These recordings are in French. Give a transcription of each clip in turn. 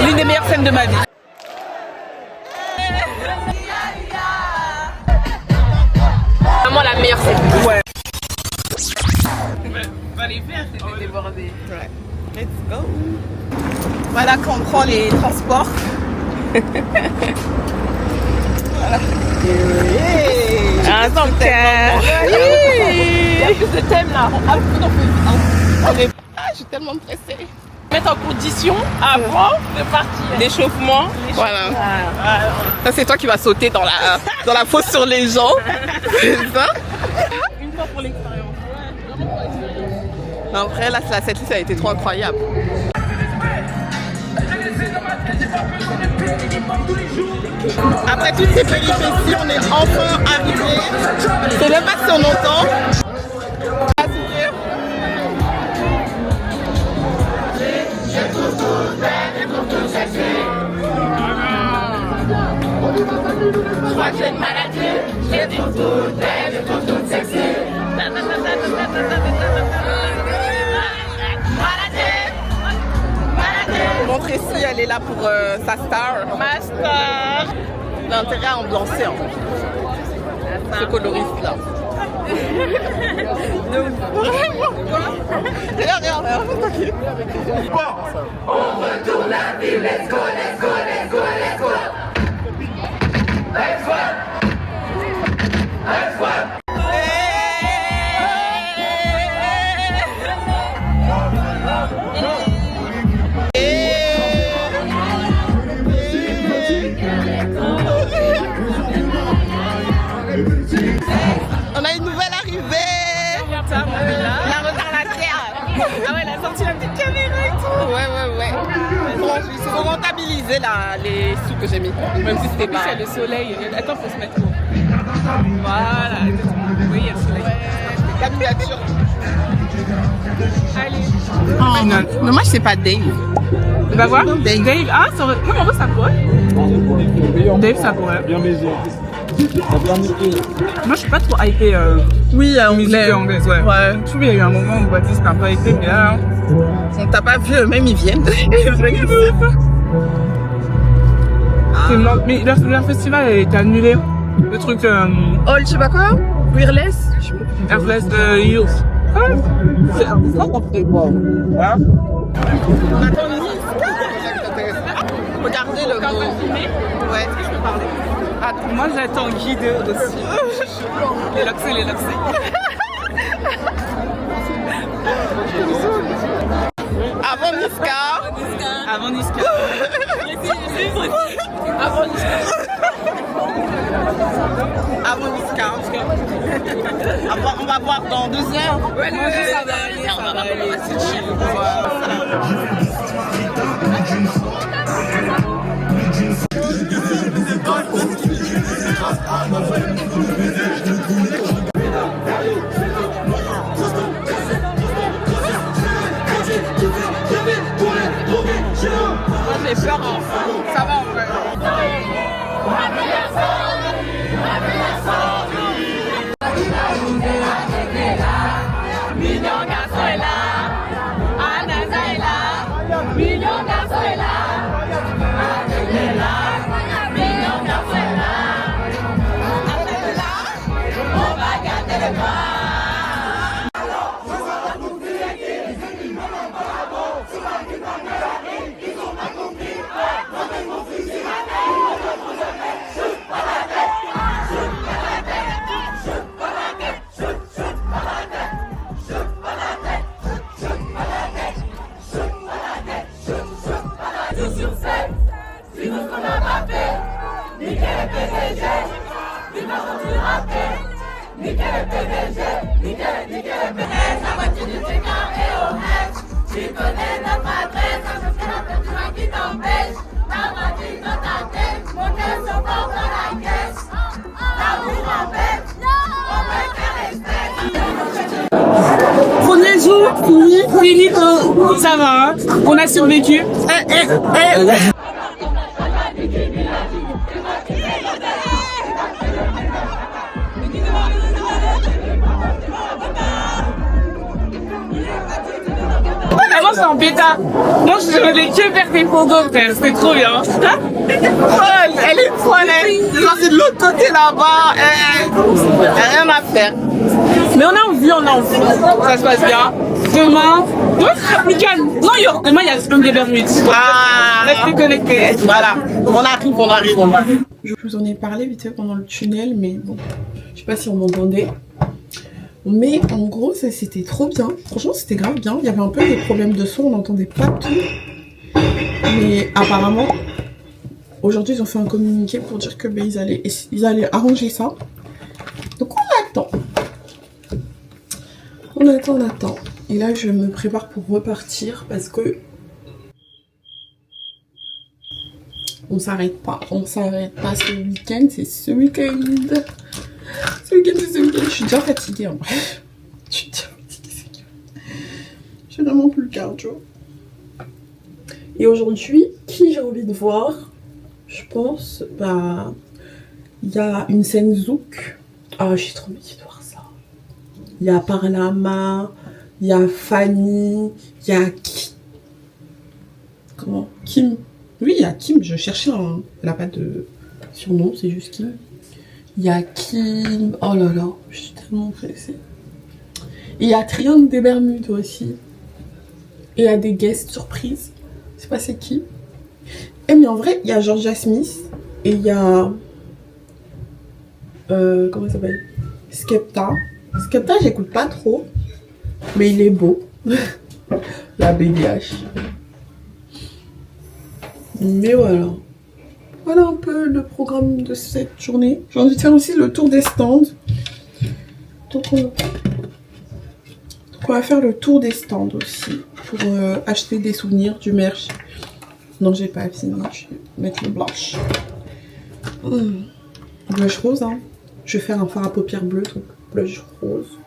L'une des meilleures scènes de ma vie. Vraiment la meilleure scène. Ouais. Va les faire, c'était débordé. Ouais. Let's go. Voilà qu'on prend les transports. Voilà. Ah, donc, Il y a plus de thèmes là. Je suis tellement pressée. Mettre en condition avant de partir. L'échauffement. Voilà. Ça c'est toi qui vas sauter dans la fosse sur les gens. C'est ça. Une fois pour l'expérience. Après là, cette liste a été trop incroyable. Après toutes ces péripéties, on est enfin arrivé. C'est même pas si on entend. Je crois que j'ai une maladie. J'ai pour tout belle, j'ai pour tout sexy. Bon, Tracy, elle est là pour sa star. Ma star. Elle a intérêt à ambiancer en fait. Ce coloriste là. Regarde. On retourne la ville, let's go, let's go, let's go, let's go. Let's go. Let's go. On a une nouvelle arrivée. La retardataire. Ah ouais, elle a sorti la petite caméra et tout. Ouais. Bon, il faut rentabiliser les sous que j'ai mis. Même si c'était Puis pas... il y a le soleil. Attends, faut se mettre où? Voilà. Oui, il y a le soleil. La miniature. Allez. Oh, non, moi je sais pas Dave. Tu vas voir? Dave. Ah, ça aurait... Comment on veut ça pourrait? Dave, ça pourrait. Bien baisé. Moi, je suis pas trop hypée. Oui, Musique anglaise, ouais. Je trouve qu'il y a eu un moment où Baptiste c'était un peu hypé, mais là. on t'a pas vu, même ils viennent. C'est mort. Mais leur festival a été annulé. Le truc. Oh, je sais pas quoi. Wireless. Airless de Youth. C'est ça qu'on fait quoi. Hein? Attends, regardez le gros. Ouais, est-ce que je peux parler? Attends, moi j'attends Guide aussi. Les loxés. Avant Niska. Avant Niska. Avant Niska. On va voir dans 2 heures. Ouais, ça va aller, c'est chill. Moi j'ai peur, hein. Ça va en fait. Million garçons est là. Anaza est là. Million garçons est là. Anaza est là. Million garçons est là. Anaza est là. On va garder les bras. Si nous qu'on n'a pas fait, niquer les PDG, il va continuer à faire, niquer les PDG, niquer les PDG, la voiture du Técard et au reste, tu connais notre adresse, ça c'est la peinture qui t'empêche, la voiture dans ta tête, monter son bord dans la caisse, l'amour en bête, on veut qu'elle respecte. Premier jour, fini, ça va, hein? On a survécu. je suis en bêta. Moi, je voulais que faire des photos, frère. C'est trop bien. Elle est folle, hein. C'est de l'autre côté là-bas. Rien à faire. Mais on a envie. Ça se passe bien. Demain sera plus calme. Non, demain, il y a le film des Bermudes. Restez connectés. Voilà. On arrive. Je vous en ai parlé vite fait pendant le tunnel, mais bon, je sais pas si on m'entendait. Mais en gros, ça c'était trop bien. Franchement, c'était grave bien. Il y avait un peu des problèmes de son, on n'entendait pas tout. Mais apparemment, aujourd'hui, ils ont fait un communiqué pour dire que ils allaient arranger ça. Donc on attend. On attend. Et là, je me prépare pour repartir parce que on s'arrête pas ce week-end, c'est ce week-end. Je suis déjà fatiguée en vrai. J'ai vraiment plus le cardio. Et aujourd'hui, qui j'ai envie de voir? Je pense, il y a une scène Zouk. Ah, j'ai trop envie de voir ça. Il y a Parlama, il y a Fanny, il y a Kim. Oui, il y a Kim, je cherchais elle n'a pas de surnom, c'est juste Kim. Il y a Kim, oh là là, je suis tellement pressée. Et il y a Triangle des Bermudes aussi. Et il y a des guests surprises. Je sais pas c'est qui. Et mais en vrai, il y a Georgia Smith. Et il y a... comment il s'appelle? Skepta. Skepta, j'écoute pas trop. Mais il est beau. La BDH. Mais voilà. Voilà un peu le programme de cette journée. J'ai envie de faire aussi le tour des stands. Donc on va faire le tour des stands aussi. Pour acheter des souvenirs, du merch. Non, j'ai pas fini. Je vais mettre le blush. Blush rose, hein. Je vais faire un fard à paupières bleues, donc blush rose.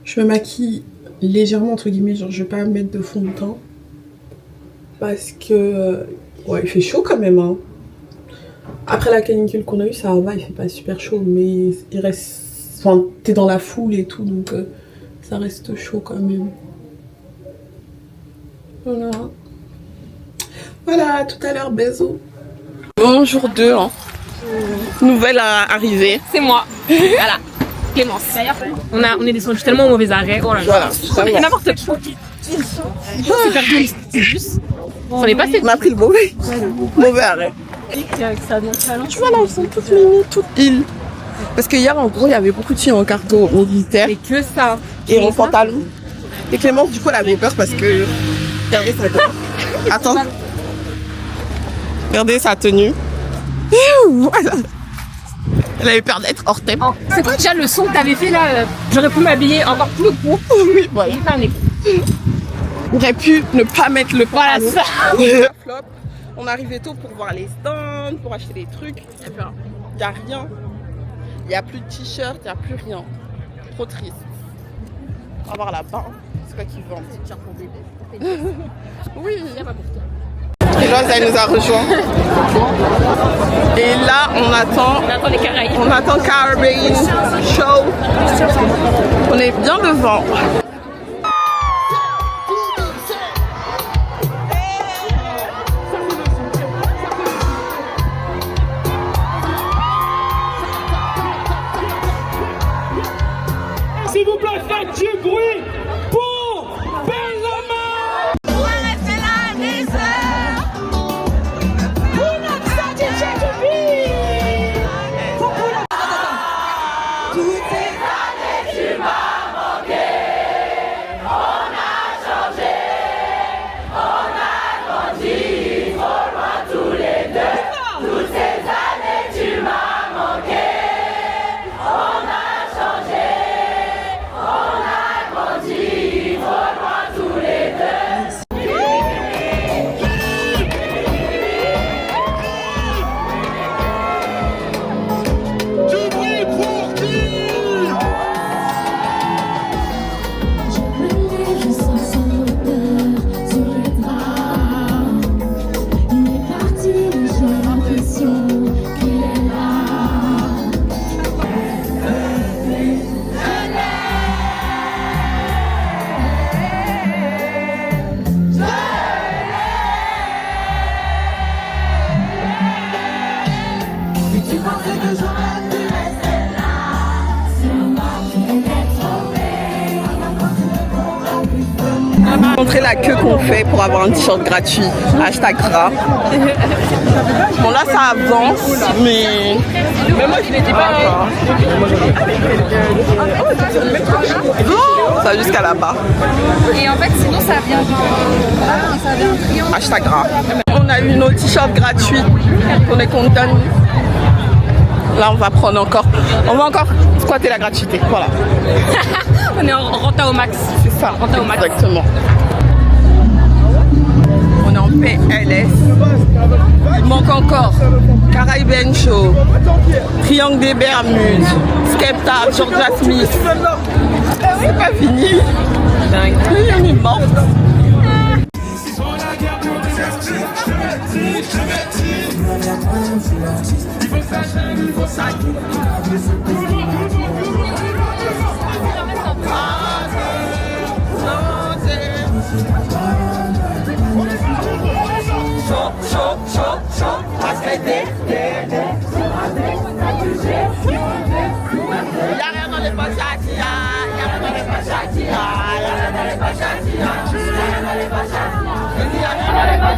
Je me maquille légèrement, entre guillemets. Genre, je vais pas mettre de fond de teint. Parce que... ouais, il fait chaud quand même, hein. Après la canicule qu'on a eue, ça va, il fait pas super chaud, mais il reste... Enfin, t'es dans la foule et tout, donc ça reste chaud quand même. Voilà. Voilà, tout à l'heure, bisous. Bonjour 2, hein. Nouvelle arrivée. C'est moi. Voilà. Clémence. On est descendu tellement au mauvais arrêt. Oh là là. Voilà. N'importe qui. C'est perdu le bus. On est passé. On a pris le mauvais arrêt. Tu vois là, ils sont toutes mimi, toutes îles. Parce que hier, en gros, il y avait beaucoup de filles en carton militaire. Et que ça. Et en pantalon. Et Clémence, du coup, elle avait peur parce que... Regardez sa tenue. Attends. Regardez sa tenue. Voilà. Elle avait peur d'être hors thème. Oh, c'est quoi déjà le son que t'avais fait là? J'aurais pu m'habiller encore plus court. Oui, voilà. J'aurais pu ne pas mettre le pantalon. Voilà ça. Flop. On arrivait tôt pour voir les stands, pour acheter des trucs. Il n'y a rien. Il n'y a plus de t-shirt, il n'y a plus rien. Trop triste. On va voir là-bas. C'est quoi qu'ils vendent? Oui. Et Rose, elle nous a rejoint. Et là, on attend les Caraïbes. On attend Caribbean Show. On est bien devant. S'il vous plaît, faites du bruit pour Bellama. C'est la misère pour notre satisfaction de vie. Toutes ces années, tu m'as manqué. montrer la queue qu'on fait pour avoir un t-shirt gratuit. Hashtag gras. Bon là ça avance, mais moi je l'ai dit pas. Ça va jusqu'à là-bas. Et en fait, sinon, ça vient d'un triangle. Hashtag gras. On a eu nos t-shirts gratuits qu'on est content. Là, on va prendre encore. On va encore squatter la gratuité. Voilà. On est en renta au max. C'est ça. Renta au max. Exactement. On est en PLS. Il manque encore Caribbean Show, Triangle des Bermudes, Skepta, Georgia Smith. C'est pas fini. On est mort.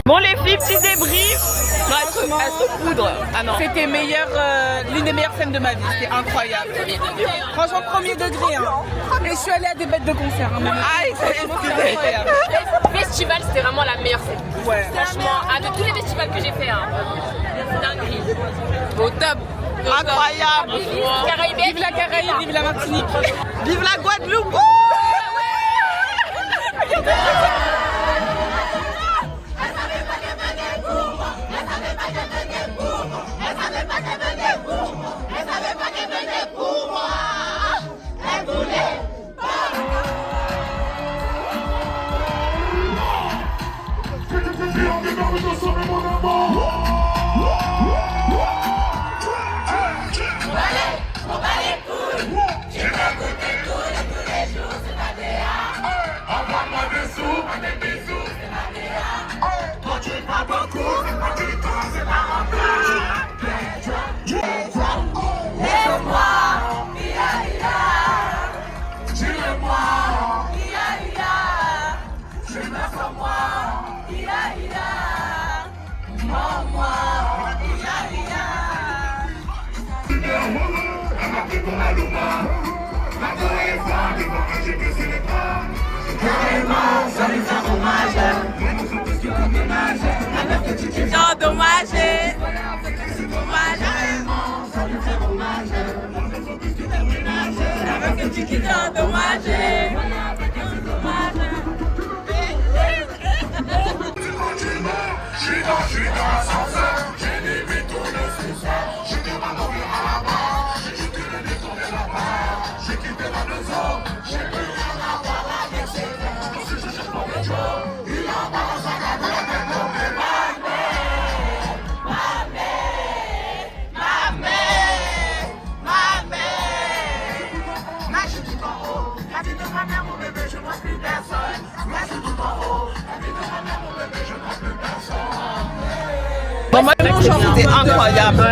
Bon les filles, petit débrief. C'était l'une des meilleures scènes de ma vie, c'était incroyable. Franchement premier degré Et je suis allée à des bêtes de concert. C'était incroyable. Festival, c'était vraiment la meilleure scène. Ouais. Franchement, de tous les festivals que j'ai fait, dinguerie. Au top. Incroyable. Caraïbes, Vive la Caraïbe, vive la Martinique. Vive la Guadeloupe. Bon, moi, c'était incroyable.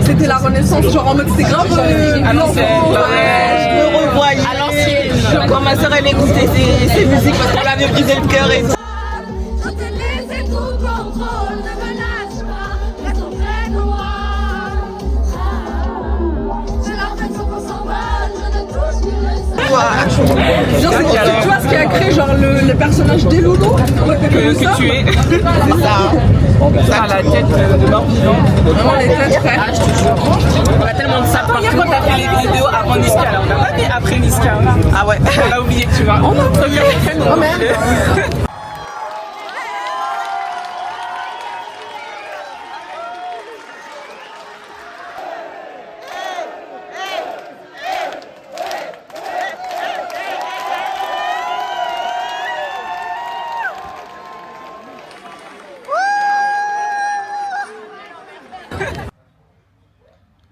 C'était la renaissance, genre en mode c'était grave. À l'ancienne. Je me revoyais. À l'ancienne. Quand ma soeur elle écoutait ces musiques parce qu'on l'avait brisé le cœur et tout. Je te laisse tout contrôle, ne me lâche pas, reste auprès de moi. J'ai l'impression qu'on s'envole, je ne touche plus le sol. Genre, tu vois ce qui a créé genre le personnage des loulous Que tu es. C'est ça. Ça, la tête de mort vivant. Vraiment les têtes frères. On a tellement de ça. Par contre, quand t'as fait les vidéos avant Niska, là, on a pas mis après Niska. Ah ouais. On a oublié, tu vois. On a oublié.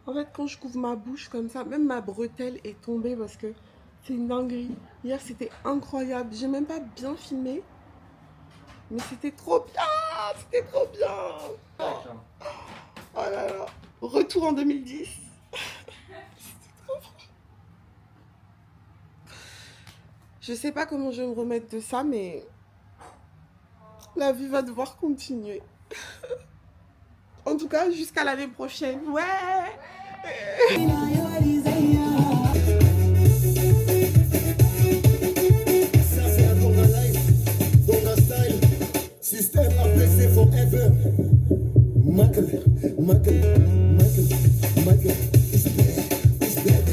En fait, quand je couvre ma bouche comme ça, même ma bretelle est tombée parce que c'est une dinguerie. Hier, c'était incroyable. J'ai même pas bien filmé, mais c'était trop bien. C'était trop bien. Oh là là. Retour en 2010. C'était trop bien. Je sais pas comment je vais me remettre de ça, mais la vie va devoir continuer. En tout cas, jusqu'à l'année prochaine. Ouais. System APC forever. Michael, it's dead,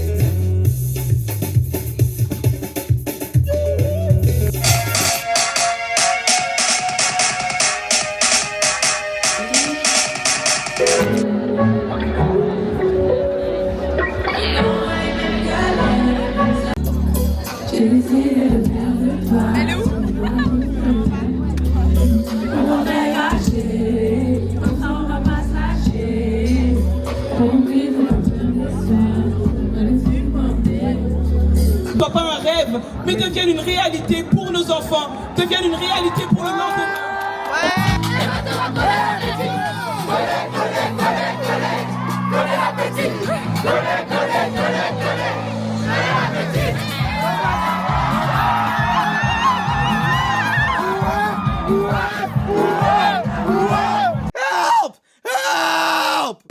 Pas un rêve, mais devienne une réalité pour nos enfants, devienne une réalité pour le lendemain. Help! Help!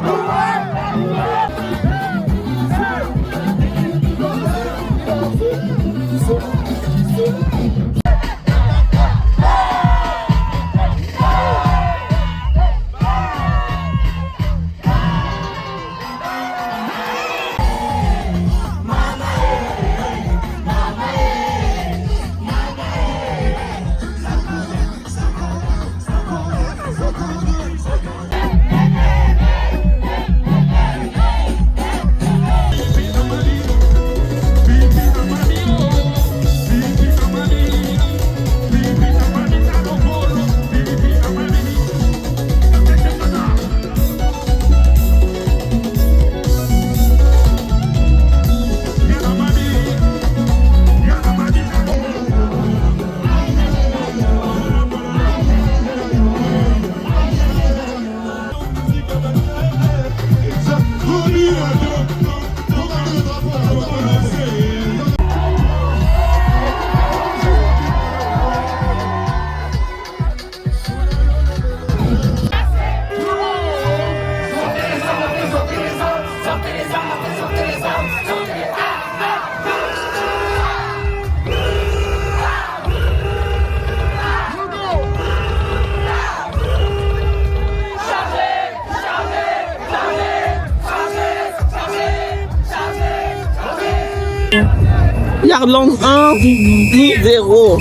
Yardland 1, 0.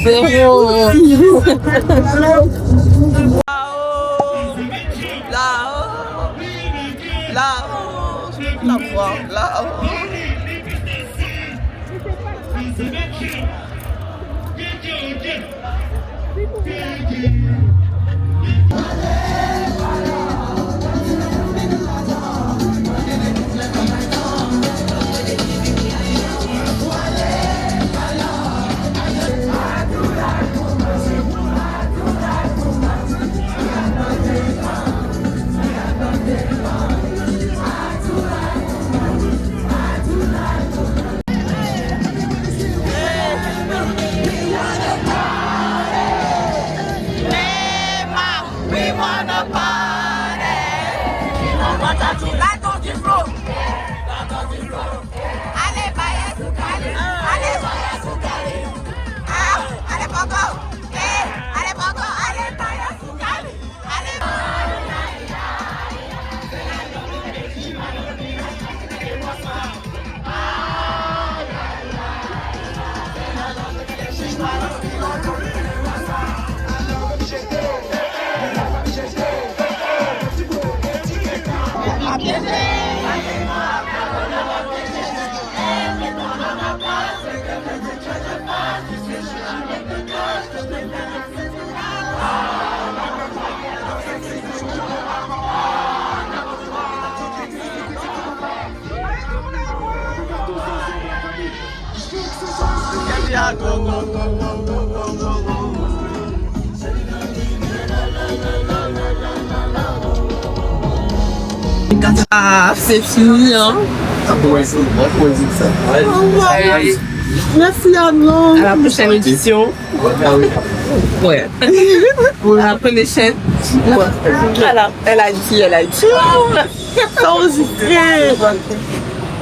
Là-haut, je peux la voir, là-haut. Ah, c'est fini, hein. Merci Arnaud. À la prochaine édition. Ouais. À la prochaine. Voilà. Elle a dit. T'as enregistré.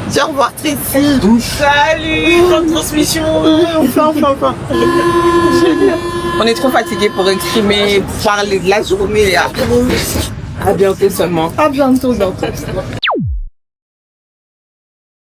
Dis au revoir Tracy. Salut, bonne transmission. Enfin. On est trop fatigués pour exprimer, pour parler de la journée. À bientôt seulement. À bientôt.